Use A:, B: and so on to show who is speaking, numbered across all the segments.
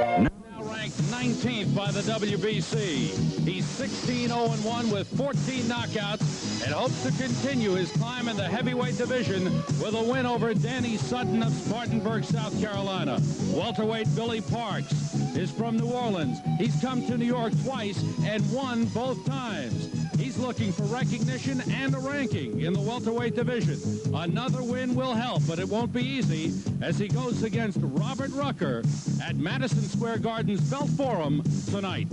A: Now ranked 19th by the WBC. He's 16-0-1 with 14 knockouts and hopes to continue his climb in the heavyweight division with a win over Danny Sutton of Spartanburg, South Carolina. Welterweight Billy Parks is from New Orleans. He's come to New York twice and won both times. He's looking for recognition and a ranking in the welterweight division. Another win will help, but it won't be easy as he goes against Robert Rucker at Madison Square Garden's Belt Forum tonight.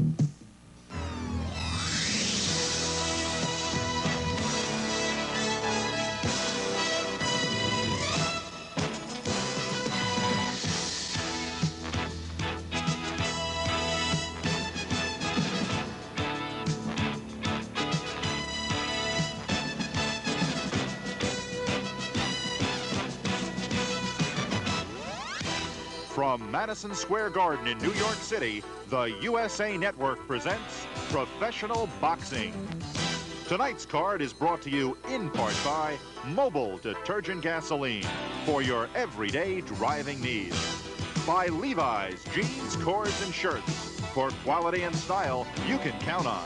B: From Madison Square Garden in New York City, the USA Network presents Professional Boxing. Tonight's card is brought to you in part by Mobile Detergent Gasoline for your everyday driving needs. By Levi's Jeans, Cords, and Shirts for quality and style you can count on.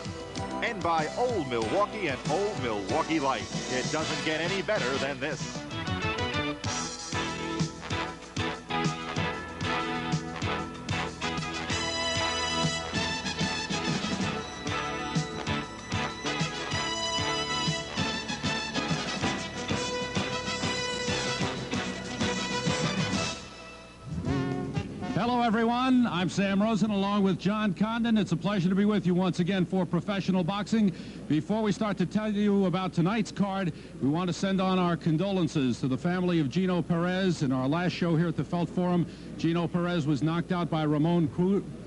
B: And by Old Milwaukee and Old Milwaukee Light. It doesn't get any better than this.
A: Hello, everyone. I'm Sam Rosen along with John Condon. It's a pleasure to be with you once again for Professional Boxing. Before we start to tell you about tonight's card, we want to send on our condolences to the family of Gino Perez. In our last show here at the Felt Forum, Gino Perez was knocked out by Juan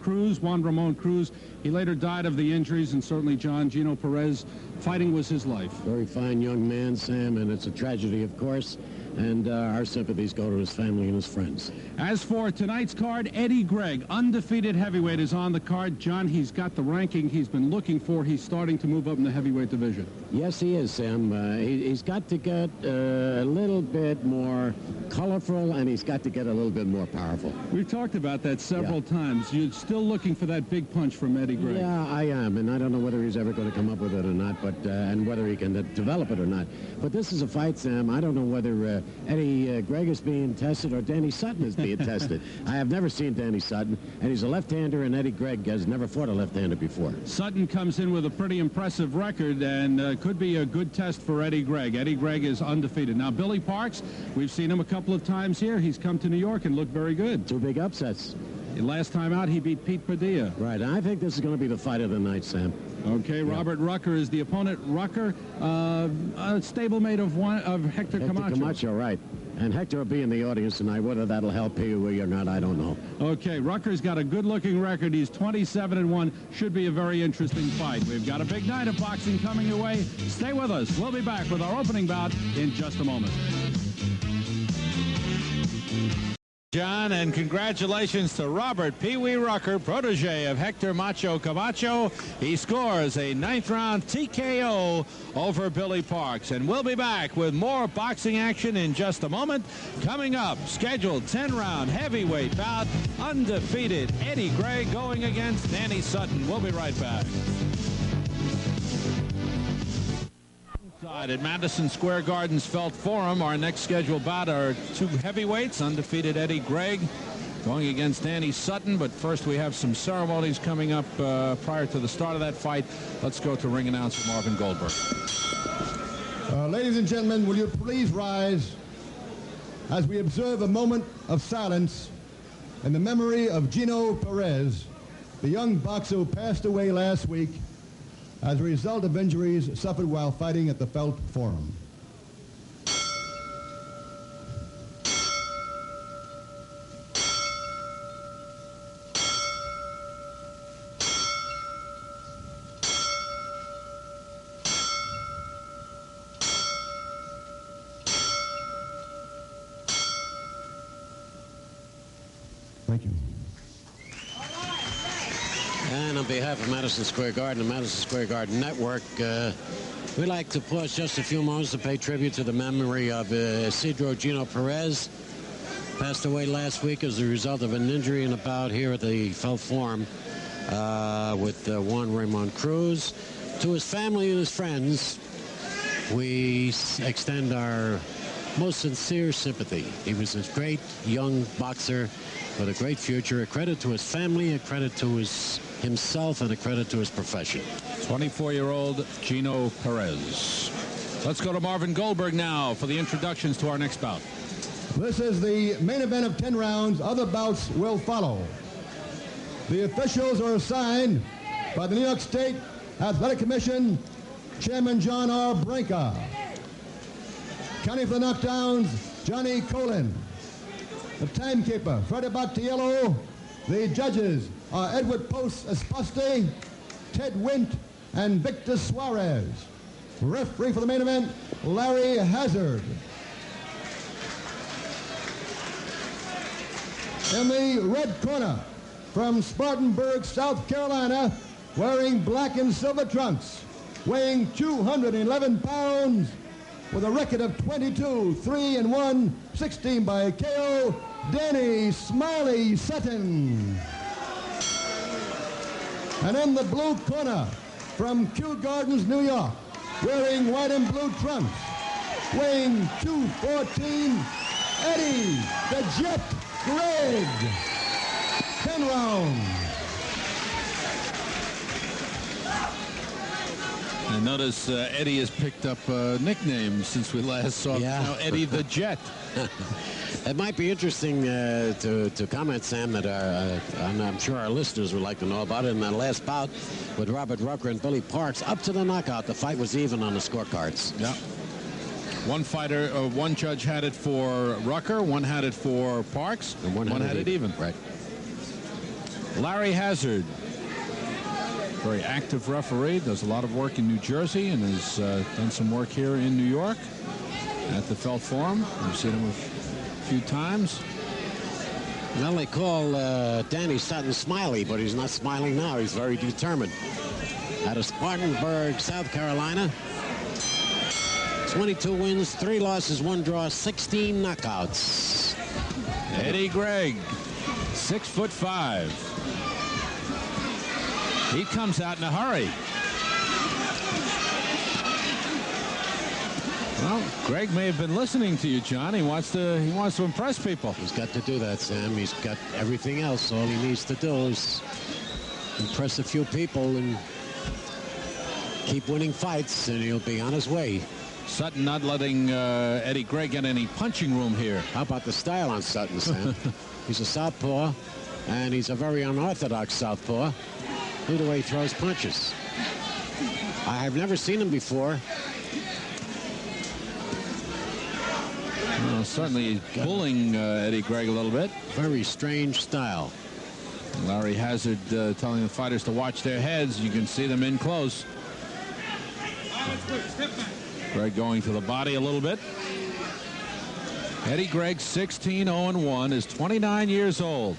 A: Ramon Cruz. He later died of the injuries, and certainly, John, Gino Perez, fighting was his life.
C: Very fine young man, Sam, and it's a tragedy, of course. And our sympathies go to his family and his friends.
A: As for tonight's card, Eddie Gregg, undefeated heavyweight, is on the card. John, he's got the ranking he's been looking for. He's starting to move up in the heavyweight division.
C: Yes, he is, Sam. He's got to get a little bit more colorful, and he's got to get a little bit more powerful.
A: We've talked about that several times. You're still looking for that big punch from Eddie Gregg.
C: Yeah, I am, and I don't know whether he's ever going to come up with it or not, but and whether he can develop it or not. But this is a fight, Sam. I don't know whether Eddie Gregg is being tested or Danny Sutton is being tested. I have never seen Danny Sutton, and he's a left-hander, and Eddie Gregg has never fought a left-hander before.
A: Sutton comes in with a pretty impressive record and could be a good test for Eddie Gregg. Eddie Gregg is undefeated. Now, Billy Parks, we've seen him a couple of times here. He's come to New York and looked very good.
C: Two big upsets.
A: Last time out, he beat Pete Padilla.
C: Right, and I think this is going to be the fight of the night, Sam.
A: Okay, Robert Rucker is the opponent. Rucker, a stablemate of Hector Camacho.
C: Right. And Hector will be in the audience tonight. Whether that'll help Pee-wee or not, I don't know.
A: Okay, Rucker's got a good-looking record. He's 27-1. Should be a very interesting fight. We've got a big night of boxing coming your way. Stay with us. We'll be back with our opening bout in just a moment. John, and congratulations to Robert Pee Wee Rucker, protege of Hector Macho Camacho. He scores a 9th-round TKO over Billy Parks. And we'll be back with more boxing action in just a moment. Coming up, scheduled 10-round heavyweight bout, undefeated Eddie Gregg going against Danny Sutton. We'll be right back. At Madison Square Garden's Felt Forum, our next scheduled bout are two heavyweights, undefeated Eddie Gregg going against Danny Sutton. But first we have some ceremonies coming up prior to the start of that fight. Let's go to ring announcer Marvin Goldberg.
D: Ladies and gentlemen, will you please rise as we observe a moment of silence in the memory of Gino Perez, the young boxer who passed away last week as a result of injuries suffered while fighting at the Felt Forum. Thank you.
C: And on behalf of Madison Square Garden and Madison Square Garden Network, we'd like to pause just a few moments to pay tribute to the memory of Isidro Gino Perez, Passed away last week as a result of an injury in a bout here at the Felt Forum with Juan Ramon Cruz. To his family and his friends, we extend our most sincere sympathy. He was a great young boxer with a great future. A credit to his family, a credit to himself, and a credit to his profession.
A: 24-year-old Gino Perez. Let's go to Marvin Goldberg now for the introductions to our next bout.
D: This is the main event of 10 rounds. Other bouts will follow. The officials are assigned by the New York State Athletic Commission, Chairman John R. Branca. Counting for the knockdowns, Johnny Colin. The timekeeper, Freddie Battiello. The judges are Edward Post Esposte, Ted Wint, and Victor Suarez. Referee for the main event, Larry Hazard. In the red corner, from Spartanburg, South Carolina, wearing black and silver trunks, weighing 211 pounds, with a record of 22-3-1, 16 by KO, Danny Smiley Sutton. And in the blue corner, from Kew Gardens, New York, wearing white and blue trunks, weighing 214, Eddie the Jet Gregg. 10 rounds.
A: And notice Eddie has picked up nicknames since we last saw him.
C: Yeah.
A: Now, Eddie the Jet.
C: It might be interesting to comment, Sam, that and I'm sure our listeners would like to know about it. In that last bout with Robert Rucker and Billy Parks, up to the knockout, the fight was even on the scorecards.
A: Yeah. One judge had it for Rucker, one had it for Parks,
C: and one had it even.
A: Right. Larry Hazard, very active referee, does a lot of work in New Jersey and has done some work here in New York at the Felt Forum. We've seen him a few times.
C: Well, they call Danny Sutton Smiley, but he's not smiling now. He's very determined. Out of Spartanburg, South Carolina. 22 wins, 3 losses, 1 draw, 16 knockouts.
A: Eddie Gregg, 6'5". He comes out in a hurry. Well, Gregg may have been listening to you, John. He wants to impress people.
C: He's got to do that, Sam. He's got everything else. All he needs to do is impress a few people and keep winning fights, and he'll be on his way.
A: Sutton not letting Eddie Gregg get any punching room here.
C: How about the style on Sutton, Sam? He's a southpaw, and he's a very unorthodox southpaw. Look at the way he throws punches. I have never seen him before.
A: Well, certainly bullying Eddie Gregg a little bit.
C: Very strange style.
A: Larry Hazard telling the fighters to watch their heads. You can see them in close. Gregg going to the body a little bit. Eddie Gregg, 16-0-1, is 29 years old.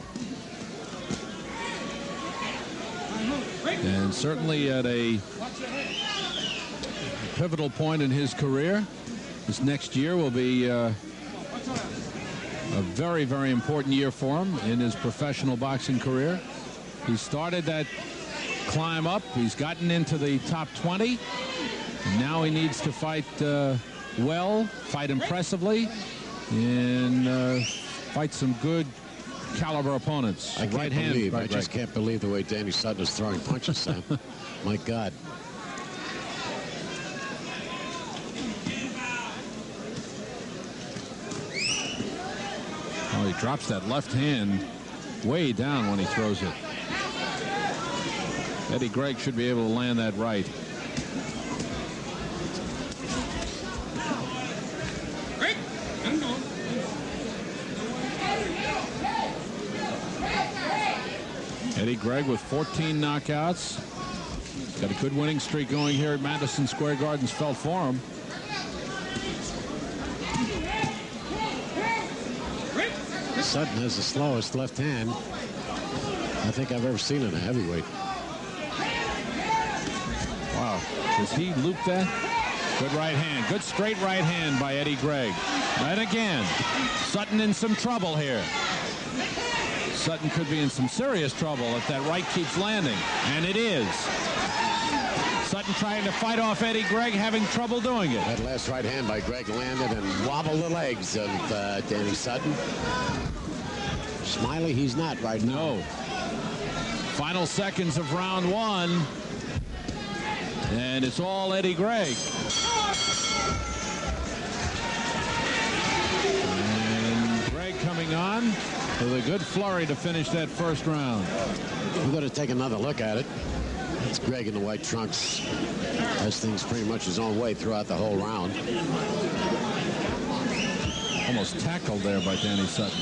A: And certainly at a pivotal point in his career. This next year will be a very, very important year for him in his professional boxing career. He started that climb up. He's gotten into the top 20. Now he needs to fight well, fight impressively, and fight some good caliber opponents.
C: I just can't believe the way Danny Sutton is throwing punches, Sam. My God.
A: Oh, he drops that left hand way down when he throws it. Eddie Gregg should be able to land that right. Eddie Gregg with 14 knockouts. He's got a good winning streak going here at Madison Square Garden's Felt Forum.
C: Sutton has the slowest left hand I think I've ever seen in a heavyweight.
A: Wow. Does he loop that? Good right hand. Good straight right hand by Eddie Gregg. And again, Sutton in some trouble here. Sutton could be in some serious trouble if that right keeps landing. And it is. Sutton trying to fight off Eddie Gregg, having trouble doing it.
C: That last right hand by Gregg landed and wobbled the legs of Danny Sutton. Smiley, he's not right now.
A: No. Final seconds of round one. And it's all Eddie Gregg. And Gregg coming on with a good flurry to finish that first round.
C: We're going to take another look at it. It's Gregg in the white trunks. Has things pretty much his own way throughout the whole round.
A: Almost tackled there by Danny Sutton.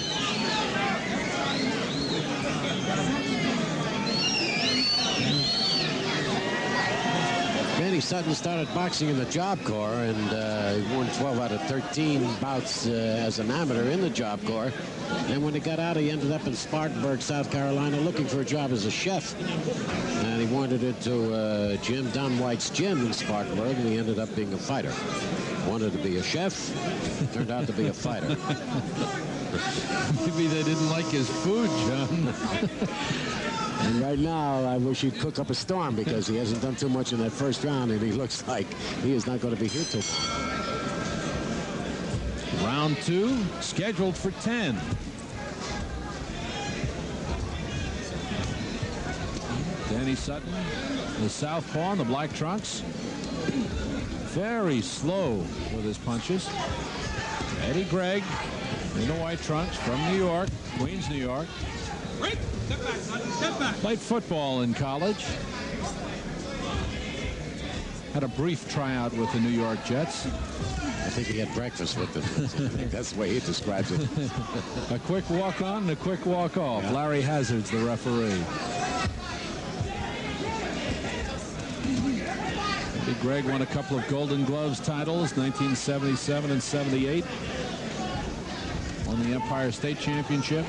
C: Danny Sutton started boxing in the Job Corps, and he won 12 out of 13 bouts as an amateur in the Job Corps. And when he got out, he ended up in Spartanburg, South Carolina, looking for a job as a chef. And he wandered into Jim Dunwhite's gym in Spartanburg, and he ended up being a fighter. Wanted to be a chef, turned out to be a fighter.
A: Maybe they didn't like his food, John.
C: And right now, I wish he'd cook up a storm, because he hasn't done too much in that first round, and he looks like he is not going to be here too long.
A: Round two, scheduled for 10. Danny Sutton, the southpaw in the black trunks. Very slow with his punches. Eddie Gregg in the white trunks from New York, Queens, New York.
E: Step back, Sutton. Step back.
A: Played football in college. Had a brief tryout with the New York Jets.
C: I think he had breakfast with them. I think that's the way he describes it.
A: A quick walk on and a quick walk off. Yeah. Larry Hazard's the referee. Eddie Gregg won a couple of Golden Gloves titles, 1977 and 78. Won the Empire State Championship.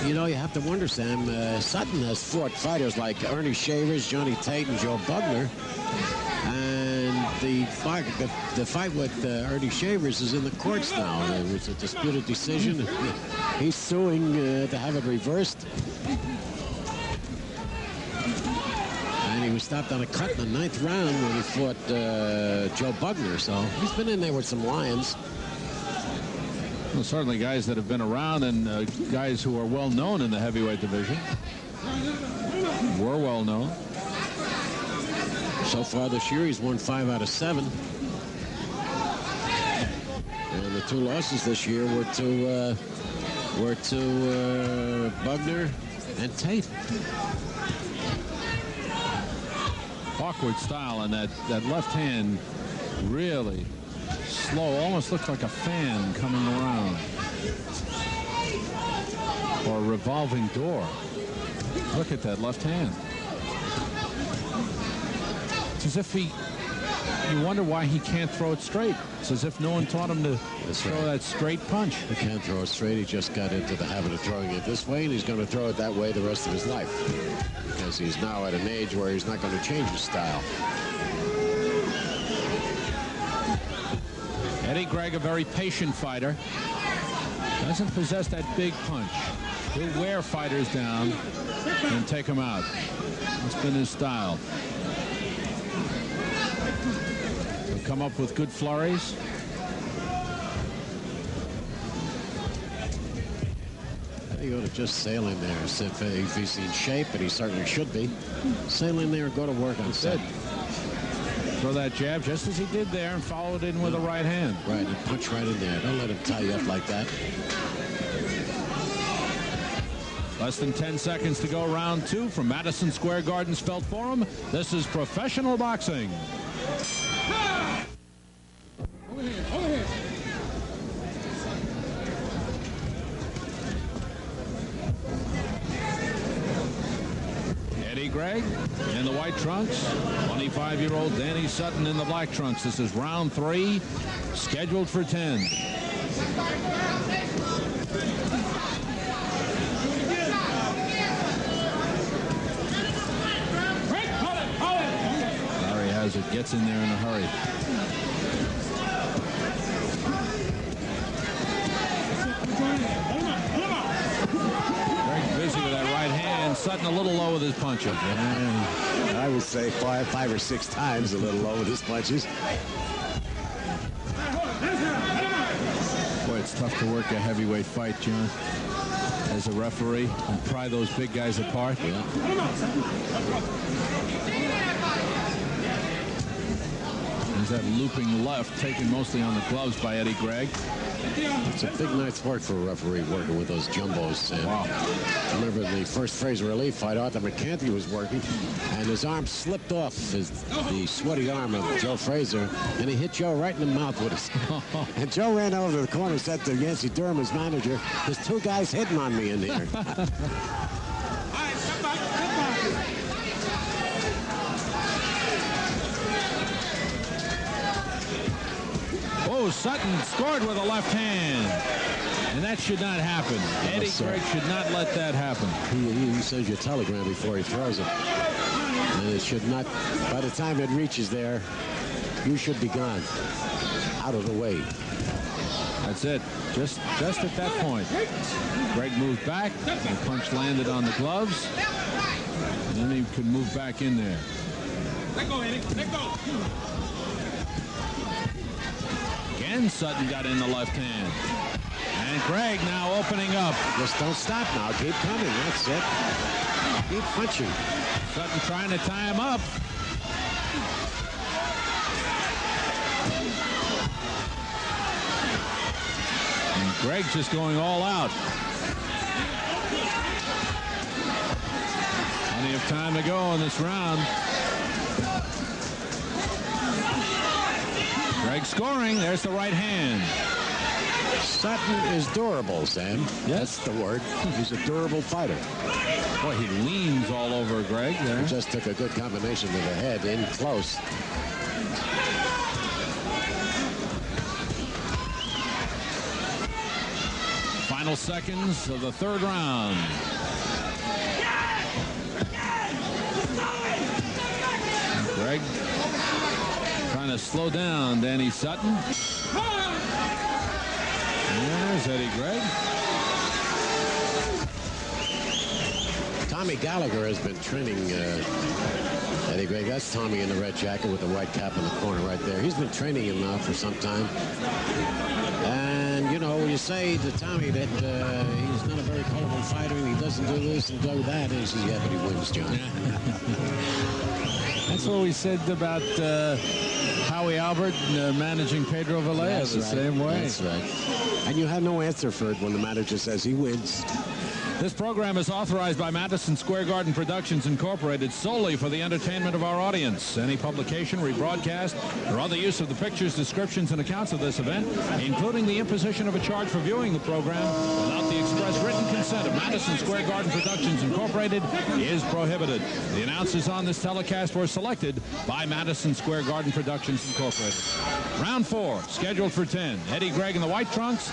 C: You know, you have to wonder, Sam, Sutton has fought fighters like Ernie Shavers, Johnny Tate, and Joe Bugner. And the fight with Ernie Shavers is in the courts now. It was a disputed decision. He's suing to have it reversed. And he was stopped on a cut in the 9th round when he fought Joe Bugner. So he's been in there with some lions.
A: Well, certainly guys that have been around, and guys who are well known in the heavyweight division. Were well known.
C: So far this year, he's won 5 out of 7. And the 2 losses this year were to Bugner and Tate.
A: Awkward style, and that left hand really slow, almost looked like a fan coming around, or a revolving door. Look at that left hand. It's as if you wonder why he can't throw it straight. It's as if no one taught him to throw that straight punch.
C: He can't throw it straight. He just got into the habit of throwing it this way, and he's going to throw it that way the rest of his life, because he's now at an age where he's not going to change his style.
A: Eddie Gregg, a very patient fighter, doesn't possess that big punch. He'll wear fighters down and take them out. That's been his style. He'll come up with good flurries.
C: I think he ought to just sail in there as if he's in shape, and he certainly should be. Sail in there and go to work on set.
A: Throw that jab just as he did there and follow it in with a right hand.
C: Right, and punch right in there. Don't let him tie you up like that.
A: Less than 10 seconds to go, round 2 from Madison Square Garden's Felt Forum. This is professional boxing.
E: Over here, over here.
A: Eddie Gregg in the white trunks. 25-year-old Danny Sutton in the black trunks. This is round 3, scheduled for 10. Larry Hazard gets in there in a hurry. Gregg busy with that right hand. Sutton a little low with his punches.
C: I would say five or six times a little low with his punches.
A: Boy, it's tough to work a heavyweight fight, John, as a referee, and pry those big guys apart.
C: Yeah.
A: There's that looping left taken mostly on the gloves by Eddie Gregg.
C: It's a big night's work for a referee working with those jumbos.
A: Wow.
C: I remember the first Fraser Relief fight, Arthur McCanty was working, and his arm slipped off the sweaty arm of Joe Fraser, and he hit Joe right in the mouth with it. And Joe ran over to the corner and said to Yancey Durham, his manager, "There's two guys hitting on me in here."
A: Oh, Sutton scored with a left hand. And that should not happen. Eddie Gregg should not let that happen.
C: He sends you a telegram before he throws it. And it should not, by the time it reaches there, you should be gone. Out of the way.
A: That's it. Just at that point. Gregg moved back. The punch landed on the gloves. And then he could move back in there.
E: Let go, Eddie. Let go.
A: Again, Sutton got in the left hand. And Gregg now opening up.
C: Just don't stop now. Keep coming. That's it. Keep punching.
A: Sutton trying to tie him up. And Gregg just going all out. Plenty of time to go in this round. Gregg scoring. There's the right hand.
C: Sutton is durable, Sam.
A: Yes.
C: That's the word. He's a durable fighter.
A: Boy, he leans all over Gregg there.
C: He just took a good combination with the head in close.
A: Final seconds of the third round. Gregg trying to slow down Danny Sutton. There's Eddie Gregg.
C: Tommy Gallagher has been training Eddie Gregg. That's Tommy in the red jacket with the white cap in the corner right there. He's been training him now for some time. And, you know, you say to Tommy that he's not a very colorful fighter and he doesn't do this and do that. And he says, yeah, but he wins, John.
A: That's what we said about Howie Albert managing Pedro Villegas the same way.
C: That's right. And you have no answer for it when the manager says he wins.
A: This program is authorized by Madison Square Garden Productions Incorporated solely for the entertainment of our audience. Any publication, rebroadcast, or other use of the pictures, descriptions, and accounts of this event, including the imposition of a charge for viewing the program without the express written consent of Madison Square Garden Productions Incorporated, is prohibited. The announcers on this telecast were selected by Madison Square Garden Productions Incorporated. Round 4, scheduled for 10. Eddie Gregg in the white trunks,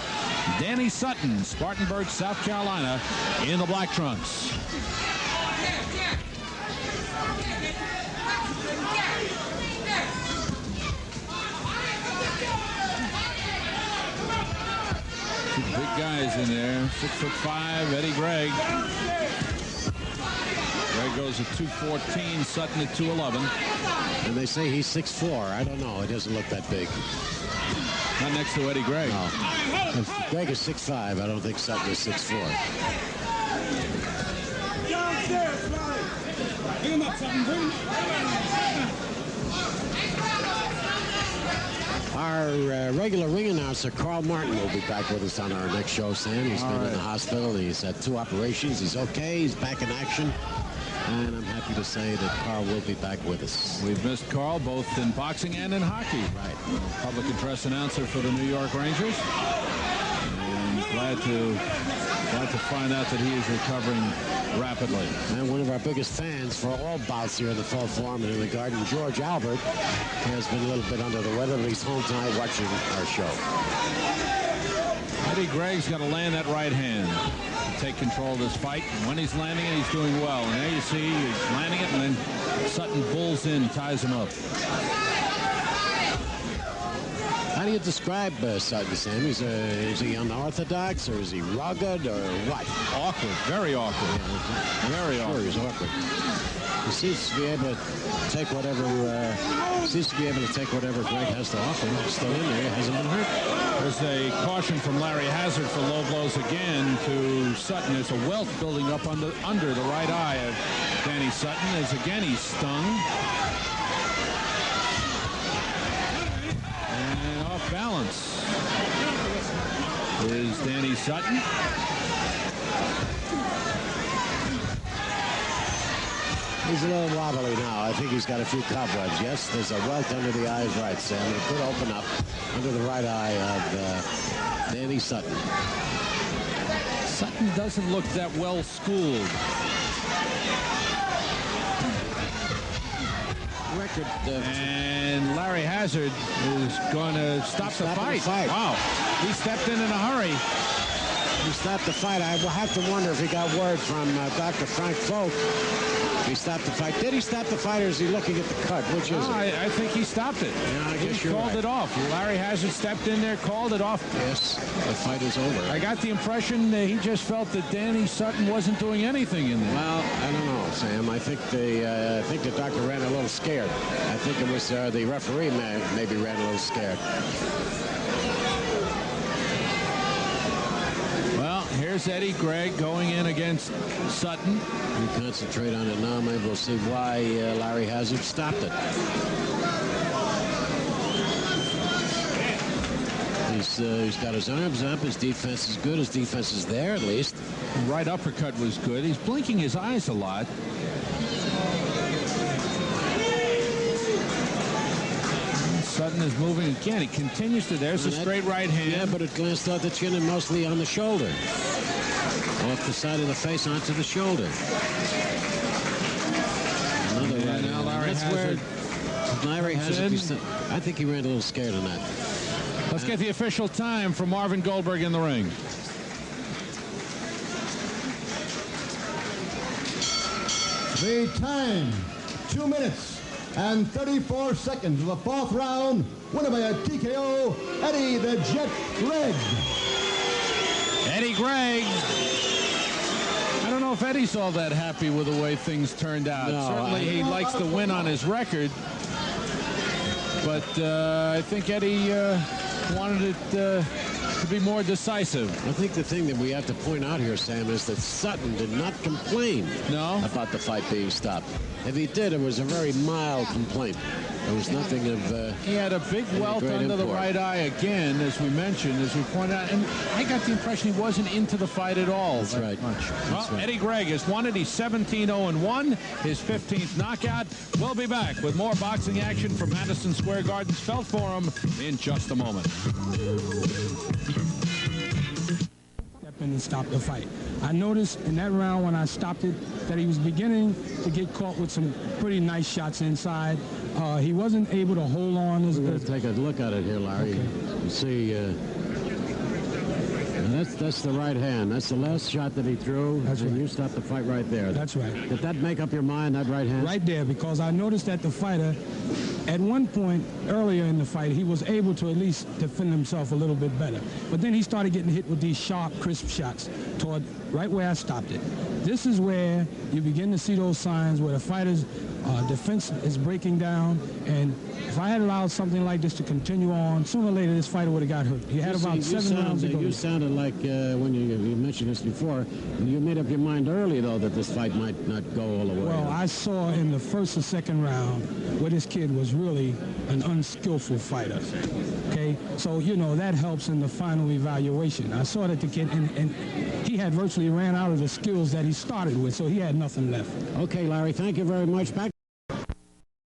A: Danny Sutton, Spartanburg, South Carolina, in the black trunks. Two big guys in there. 6'5", Eddie Gregg. Gregg goes at 214, Sutton at 211.
C: And they say he's 6'4". I don't know. It doesn't look that big.
A: Not next to Eddie Gregg.
C: No. If Gregg is 6'5", I don't think Sutton is 6'4".
E: Bring him up, Sutton. Bring him up.
C: Our regular ring announcer, Carl Martin, will be back with us on our next show, Sam. He's been in the hospital. He's had 2 operations. He's okay. He's back in action. And I'm happy to say that Carl will be back with us.
A: We've missed Carl both in boxing and in hockey.
C: Right.
A: Public address announcer for the New York Rangers. And glad to find out that he is recovering rapidly.
C: And one of our biggest fans for all bouts here in the Fall Forum and in the Garden, George Albert, has been a little bit under the weather, but he's home tonight watching our show.
A: Eddie Gregg's got to land that right hand to take control of this fight. And when he's landing it, he's doing well. And there you see he's landing it, and then Sutton bulls in, ties him up.
C: How do you describe Sutton, Sam? Is he unorthodox, or is he rugged, or what?
A: Awkward, very awkward. Very awkward.
C: Sure, he's awkward. He seems to be able to take whatever. Gregg has to offer. He's still in there. He hasn't been hurt.
A: There's a caution from Larry Hazard for low blows again to Sutton. There's a welt building up under the right eye of Danny Sutton. As again he's stung. And off balance is Danny Sutton.
C: He's a little wobbly now. I think he's got a few cobwebs. Yes, there's a welt under the eye is right, Sam. It could open up under the right eye of Danny Sutton.
A: Sutton doesn't look that well schooled. And Larry Hazard is going to stop the fight. Wow. He stepped in a hurry.
C: He stopped the fight. I will have to wonder if he got word from Dr. Frank Folk. He stopped the fight. Did he stop the fight, or is he looking at the cut? Which is it?
A: I think he stopped it.
C: Yeah, I guess
A: he called it off. Larry Hazard stepped in there, called it off.
C: Yes, the fight is over.
A: I got the impression that he just felt that Danny Sutton wasn't doing anything in there.
C: Well, I don't know, Sam. I think the doctor ran a little scared. I think it was the referee maybe ran a little scared.
A: Here's Eddie Gregg going in against Sutton.
C: We concentrate on it now. Maybe we'll see why Larry Hazard stopped it. He's got his arms up. His defense is good. His defense is there, at least.
A: Right uppercut was good. He's blinking his eyes a lot. Sutton is moving again. He continues to. There's a straight right hand.
C: Yeah, but it glanced off the chin and mostly on the shoulder. Off the side of the face onto the shoulder. Another right hand.
A: Larry Hazard.
C: Larry Hazard. I think he ran a little scared on that.
A: Let's get the official time for Marvin Goldberg in the ring.
D: The time, 2 minutes and 34 seconds of the fourth round. Winner by a TKO, Eddie the Jet Gregg.
A: Eddie Gregg. I don't know if Eddie's all that happy with the way things turned out.
C: No,
A: certainly he likes the win on his record. But I think Eddie wanted it to be more decisive.
C: I think the thing that we have to point out here, Sam, is that Sutton did not complain about the fight being stopped. If he did, it was a very mild complaint. There was nothing of...
A: he had a big welt under the right eye again, as we mentioned, as we pointed out. And I got the impression he wasn't into the fight at all.
C: That's right.
A: Well, Eddie Gregg has won it. He's 17-0-1, his 15th knockout. We'll be back with more boxing action from Madison Square Garden's Felt Forum in just a moment.
F: Step in and stop the fight. I noticed in that round when I stopped it that he was beginning to get caught with some pretty nice shots inside. He wasn't able to hold on as
C: good. We're
F: good.
C: going to take a look at it here, Larry.
F: Okay.
C: You see, that's the right hand. That's the last shot that he threw.
F: That's right.
C: You stopped the fight right there.
F: That's right.
C: Did that make up your mind, that right hand?
F: Right there, because I noticed that the fighter, at one point earlier in the fight, he was able to at least defend himself a little bit better. But then he started getting hit with these sharp, crisp shots toward right where I stopped it. This is where you begin to see those signs where the fighter's defense is breaking down. And if I had allowed something like this to continue on, sooner or later this fighter would have got hurt. He had about 7 rounds to go.
C: You sounded like, when you mentioned this before, you made up your mind early, though, that this fight might not go all the way.
F: Well, I saw in the first or second round where this kid was really an unskillful fighter. Okay, so, you know, that helps in the final evaluation. I saw that the kid, and he had virtually ran out of the skills that he started with, so he had nothing left.
C: Okay, Larry, thank you very much. Back